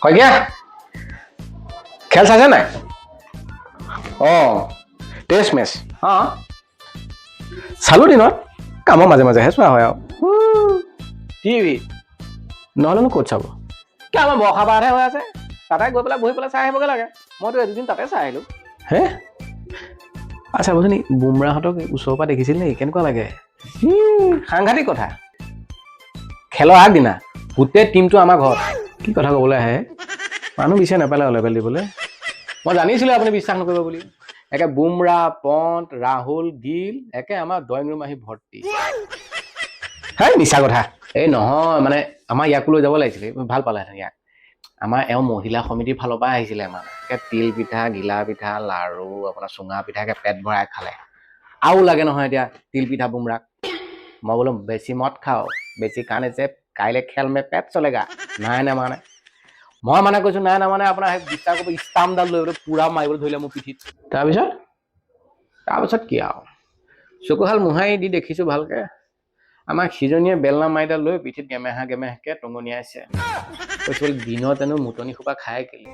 শইকীয়া খেল চাইছে নাই টেষ্ট মেচ চালো দিনত কামৰ মাজে মাজেহে চোৱা হয় আৰু টিভি নহ'লেনো ক'ত চাব কি আমাৰ বৰষা বাৰহে হৈ আছে তাতে গৈ পেলাই বহি পেলাই চাই আহিবগৈ লাগে মইতো এদিন তাতে চাই আহিলোঁ হে আচ্ছা বচোন বুমৰাহঁতক ওচৰৰ পৰা দেখিছিল নেকি কেনেকুৱা লাগে সাংঘাতিক কথা খেলৰ আগদিনা গোটেই টিমটো আমাৰ ঘৰত কি কথা ক'বলৈ আহে মানুহ বিচাৰি নাপালে লেভেল দিবলৈ মই জানিছিলোঁ আপুনি বিশ্বাস নকৰিব বুলি একে বুমৰা পন্ত ৰাহুল গিল একে আমাৰ ড্ৰয়িং ৰুম আহি ভৰ্তি হেই মিছা কথা এই নহয় মানে আমাৰ ইয়াকো লৈ যাব লাগিছিলে ভাল পালেহেঁতেন ইয়াক আমাৰ এওঁ মহিলা সমিতিৰ ফালৰ পৰা আহিছিলে আমাৰ একে তিল পিঠা ঘিলা পিঠা লাৰু আপোনাৰ চুঙা পিঠাকে পেট ভৰাই খালে আৰু লাগে নহয় এতিয়া তিল পিঠা বুমৰাক মই বোলো বেছি মদ খাওঁ বেছি কাৰণে যে কাইলৈ খেল মে পেট চলেগা নাই মানে মই মানে কৈছো নাই মানে আপোনাৰ সেই বিশ্বাস কৰিব ষ্টাম্পডাল লৈ বোলে পুৰা মাৰিবলৈ ধৰিলে মোৰ পিঠিত তাৰপিছত কি আৰু চকুহাল মোহাৰি দি দেখিছো ভালকে আমাৰ সিজনীয়ে বেলনা মাৰিডাল লৈ পিঠিত গেমেহাকে টঙনিয়াইছে কৈছিল দিনত হেনো মুটনি সোপা খাই কেলি